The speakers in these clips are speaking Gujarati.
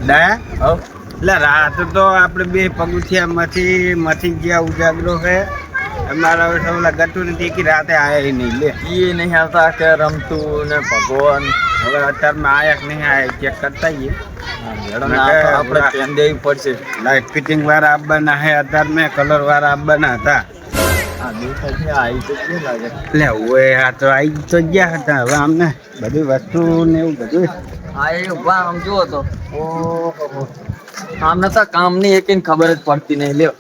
ડાયા એટલે રાત તો આપણે બે પગથિયામાંથી મથી ગયા ઉજાગરો છે અમારા હવે ઓલા ગટુ નથી કે રાતે આયા નહીં લે એ નહીં આવતા કે રમતું ને ભગવાન હવે અત્યારમાં આયા કે નહીં આયા ચેક કરતા જઈએ આપણે ધ્યાન દેવી પડશે. લાઈટ ફિટિંગ વાળા આપવાના હે અત્યારે મેં કલર વાળા આપવાના હતા આ દેખાય આવી તો કેવું લાગે એટલે ઓય આ તો આવી તો ગયા હતા હવે અમને બધી વસ્તુ ને એવું બધું આ એ ઉભા આમ જુઓ તો ઓહો આમને તો કામની એકને ખબર જ પડતી નહીં લ્યો.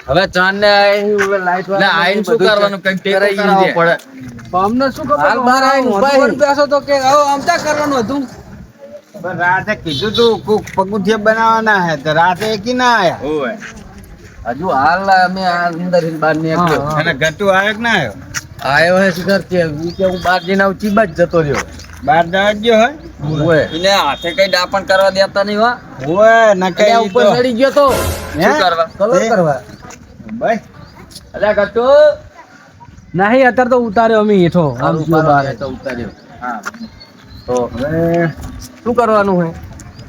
હવે ચાંદ ને લાઈટ વાળા આઈને શું કરવાનું કઈ ટેકો કરાવવો પડે. અમને શું ખબર હાલ બહાર આવીને ઊભા રહી. બેસો તો કે આવો આમ ક્યાં કરવાનું હતું. પણ રાતે કીધું તું કોક પગથિયા બનાવવાના હે તો રાતે કી ના આયા ઓય હજુ હાલ અમે આ અંદર બહાર નીકળ્યો અને ગટુ આવ્યો કે ના આવ્યો આવ્યો હે શિખર કે હું બહાર જઈને આવું ચીબા જ જતો રહ્યો. બહાર જવા ગયો હોય ઓય એને હાથે કઈ ડાપણ કરવા દેતા નહીં વા. ઓય ન કઈ ત્યાં ઉપર ચડી ગયો તો શું કરવા કલર કરવા બસ અલ્યા ગટ્ટુ નહીં અત્યારે તો ઉતાર્યો અમે હેઠો આમ જો બહાર તો ઉતાર્યો. હા તો હવે શું કરવાનું હોય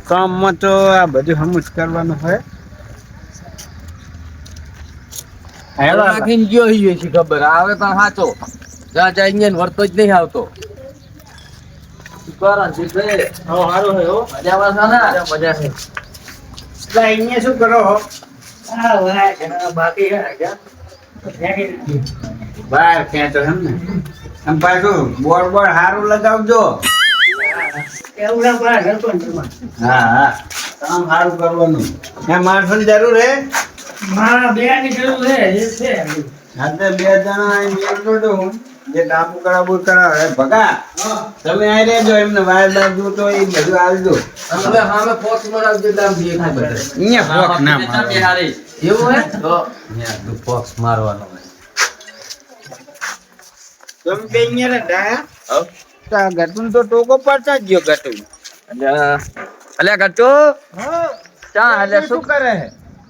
કામમાં તો આ બધું હમું જ કરવાનું હોય રાખીને ગયો હી છે ખબર આવે પણ સાચો જા જા ઇન્જિન વર્તો જ નહીં આવતો. શું કરો જીતભાઈ? સારું હોય હો મજામાં છો ને? મજા છે. એટલે અહીંયા શું કરો હો બાકી બહાર ખેંચો એમ ને એમ પાછું બોર્ડ બોર્ડ સારું લગાવજો હા હા કામ સારું કરવાનું ત્યાં માણસોની જરૂર હે હા તો બે જણા અહીં મેળવો તો હું જે ટાપુ કરાવું કરાવે ભગા તમે અહીં રહેજો એમને વાયર બાજુ તો એ બધું આવજો હવે સામે પોક્સ મરાવજો એટલે આમ દેખાય બધે. અહીંયા ફોક ના મારો બિહારી. એવું હે તો અહીંયા તું પોક્સ મારવાનો હોય. તમે બે અહીંયા રહેતા ગટુન તો ટોકો પડતા જ ગયો ગટુ અલ્યા ગટ્ટુ ચા એટલે શું કરે હે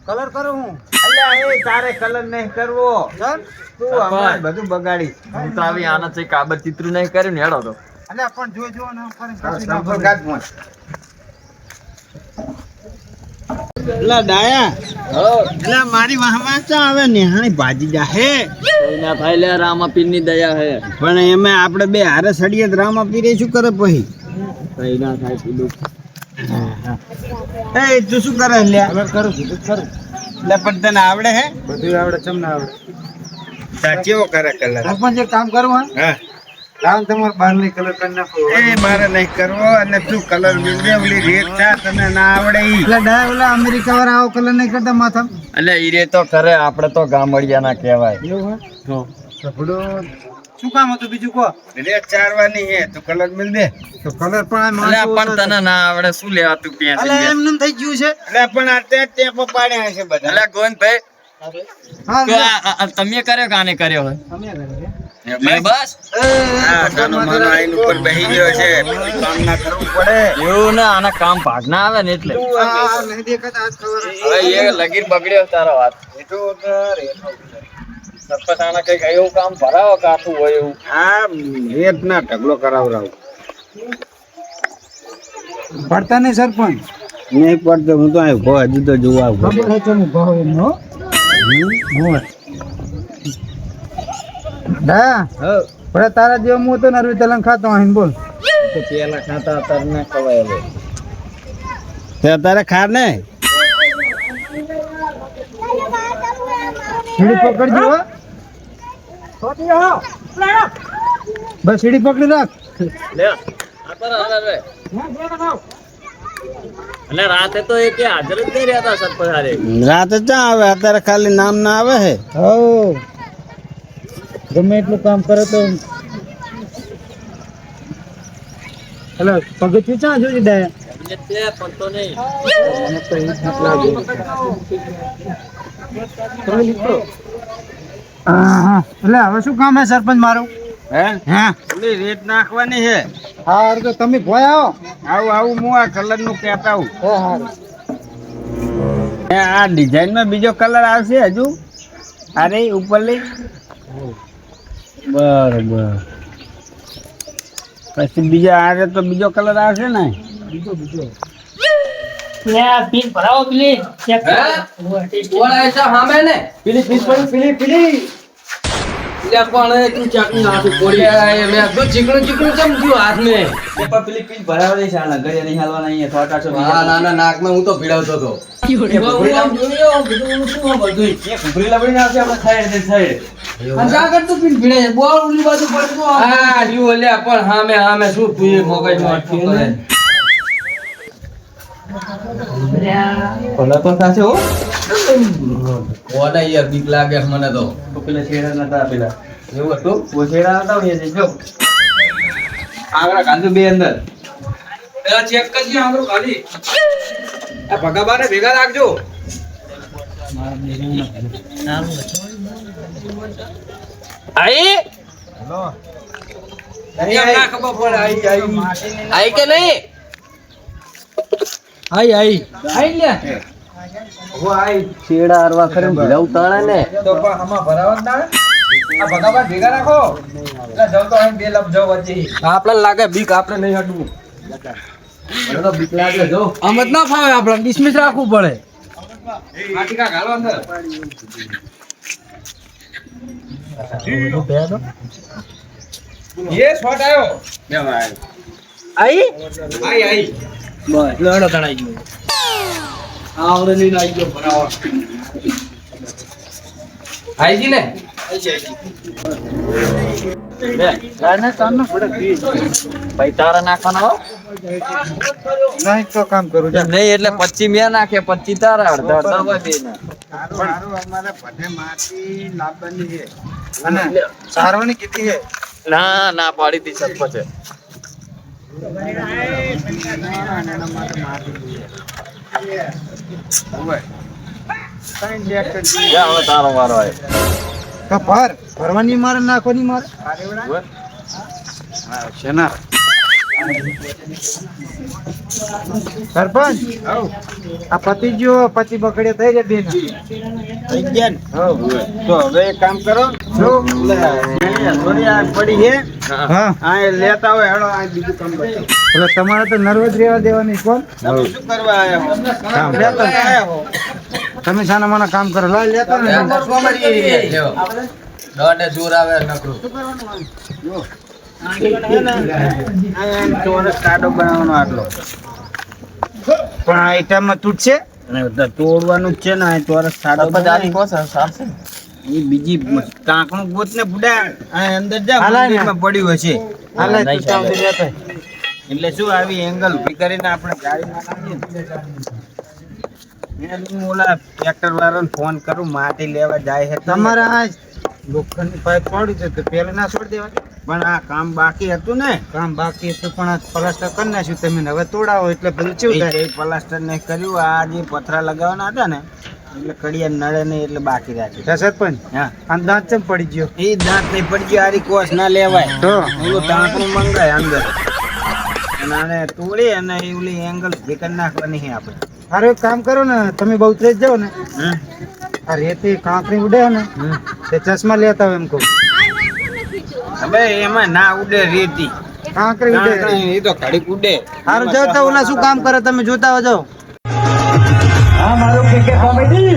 કલર કરું હું અલ્યા એ તારે કલર નહીં કરવો તું હમણાં બધું બગાડી હું તો આવી આના છે કાબર ચિત્ર નહીં કર્યું ને હેડો તો અલ્યા પણ જો ને એટલે ડાયા એટલે મારી વાહમાં ચા આવે ને હાણી ભાજી જાહે કોઈના થાય લે રામાપીરની દયા હે. પણ એમે આપણે બે હારે સડીએ તો રામા પીરે શું કરે પછી કઈ ના થાય કીધું. એ તું શું કરે લ્યા કલર કરું છું ખરું એટલે પણ તને આવડે હે બધું આવડે ચમ ના આવડે. કેવો કરે કલર સરપંચ એક કામ કરવું હા કામ તમારે બહાર ની કલર કરી નાખો. એ મારે નહીં કરવો અને તું કલર મિલજે ઓલી રેત થા તને ના આવડે ઈ એટલે ડાય ઓલા અમેરિકા વાળા આવો કલર નહીં કરતા માથા એટલે ઈ રે તો કરે આપણે તો ગામડિયા ના કહેવાય. એવું હે ભડો શું કામ હતું બીજું કહો. રેત ચારવાની હે તું કલર મિલ દે તો કલર પણ આ એટલે માણસો પણ તને ના આવડે શું લેવા તું અલે પેન્ટ એમ નેમ થઈ ગયું છે. એટલે પણ આ તે પાડ્યા હશે બધા એટલે ગોવિંદભાઈ હા કે આ તમે કર્યો કે આને કર્યો હોય તમે કરે મેં બસ હા કાનો માનો આઈન ઉપર બેહી ગયો છે કામ ના કરવું પડે એવું ના આના કામ ભાગ ના આવે ને એટલે નહીં દેખાતા આજ ખબર હવે એ લગીર બગડ્યો તારો વાત. એટો કર સરપંચ આના કઈક એવું કામ ભરાવો કાઠું હોય એવું. આ રેત ના ઢગલો કરાવરાવ પડતા નહીં સરપંચ નહીં પડતો હું તો અહીં ઉભો હજી તો જોવા ઉભો ખબર છે ચમ ભાવ એમનો હા પણ તારા જેવો હું તો નરવી તલંગ ખાતો અહીં બોલ તો પેલા ખાતા અત્યારે ના ખવાય હવે. તે તારે ખાર ને સીડી પકડજો હો. બસ સીડી પકડી રાખ લે અને રાતે તો એ કે હાજર જ નહીં રહેતા સરપંચ હારે. રાતે ચા આવે અત્યારે ખાલી નામ ના આવે હે હો ગમે એટલું કામ કરે તો હેલો પગથિયું ચા જોઈ દે એટલે તે પણ તો નહીં. મને તો એ જ લાગે હા એટલે હવે શું કામ હે સરપંચ મારું હે હા ઓલી રેત નાખવાની હે હા તો તમે ભોય આવો આવું આવું હું આ કલર નું કહેતા હું હા આ ડિઝાઇન માં બીજો કલર આવશે હજુ અરે ઉપર લઈ બરોબર પછી બીજા આરે તો બીજો કલર આવશે ને બીજો લે આ પીન ભરાવો પેલી ચેક હે? ઓલા એસા હામે ને પેલી પીસ પડી પેલી લે પણ એ તું ચાકુ નાખી પડી આ મે તો ચીકણું ચમ થયું હાથ મે પેલી પીન ભરાવવાની છે આના ઘરે નહીં હાલવાના અહીંયા થોડા કાચો હા નાના નાક માં હું તો ભીડાવતો હતો હું આમ જોયો કીધું શું બધું ઉભરી લબડી નાખે આપણે સાઈડ અને આગળ તો પીન ભીડે છે બોલ ઉલી બાજુ પડતો હા લ્યો લે પણ હામે શું તું એ મગજમાં અટકી કરે ભલા પણ થાશે હો ઓડા યાર બીક લાગે છે મને તો તો પેલા છેડા નતા પેલા એવું હતું ઓ છેડા નતા હોય છે જો આગળ કાંદુ બે અંદર પેલા ચેક કરજે આગળ ખાલી આ ભગાબાને ભેગા રાખજો આઈ હેલો ના ખબર પડે આઈ કે નહીં આઈ લે ઓ આઈ છેડા અરવા કરે ભીલા ઉતાળે ને તો પણ આમાં ભરાવા જ ના આ ભગાબા ભેગા રાખો એટલે જાવ તો અહીં બે લપ જાવ વચ્ચે આપણે લાગે બીક આપણે નહીં હટવું મને તો બીક લાગે જો આમ જ ના ફાવે આપણે ડિસમિસ રાખવું પડે આ ટીકા ઘાલો અંદર ये शॉट आयो કેમ આઈ આઈ બસ લડો તણાઈ ગયો આવડે નહીં આવી ગયો ભરાવા आईजी ने ભાઈ તારા નાખવાનો નહીં તો કામ કરું નહીં એટલે 25 મેં નાખે 25 તારા અડધા અડધા બે ના સારું અમારે બધે માટી લાવવાની છે અને સારવાની કેટલી છે ના પાડી દી સરપંચે જા હવે તારો વારો આવ્યો ભરવાની મારે નાખવાની મારે શેના સરપંચ આ પતિ જો પતિ બકડે થઈ જાય બેન થઈ ગયા ને તો હવે એક કામ કરો જો થોડી આ પડી છે હા એ લેતા હોય હેડો આ બીજું કામ બચે એટલે તમારે તો નર્વસ રહેવા દેવાની કોણ તમે શું કરવા આયા હો લેતા આયા હો તમે સાના માના કામ કરો લા લેતા ને દોડે જોર આવે નકરું ચોરસ કાડો બનાવવાનો આટલો પણ આ આઈટમમાં તૂટશે તોડવાનું જ છે ને આ ચોરસ કાડો એ બીજી કાંકણું ગોત ને બુડા આ અંદર જા મંદિરમાં પડ્યું હશે એટલે શું આવી એંગલ ઉભી કરીને આપણે ગાડીમાં નાખીએ ઓલા ટ્રેક્ટર વાળાને ફોન કરું માટી લેવા જાય છે તમારે આ લોખંડની પાઇપ છોડી દે તો પેલા ના છોડી દેવા પણ આ કામ બાકી હતું ને કામ બાકી હતું પણ આ પ્લાસ્ટર કરી નાખ્યું તમે હવે તોડાવો એટલે બધું ચેવું થાય પ્લાસ્ટર ને કર્યું આ જે પથરા લગાવવાના હતા ને એટલે કડિયા નળે નહીં એટલે બાકી રાખ્યું સરપંચ હા આ દાંત ચમ પડી ગયો એ દાંત નહીં પડી ગયો આરી કોસ ના લેવાય તો ઓલું ટાંકણું મંગાય અંદર અને આને તોડી અને એ ઓલી એંગલ ભેકર નાખવાની છે આપણે અરે એક કામ કરો ને તમે બહુ તેજ જાઓ ને આ રેતી કાંકરી ઉડે ને તે ચશ્મા લેતા હોય એમ કહું હવે એમાં ના ઉડે રેતી કાંકરી ઉડે એ તો ઘડીક ઉડે સારું જાવ તો ઓલા શું કામ કરે તમે જોતા જાઓ હા મારું ક્રિકેટ કોમેડી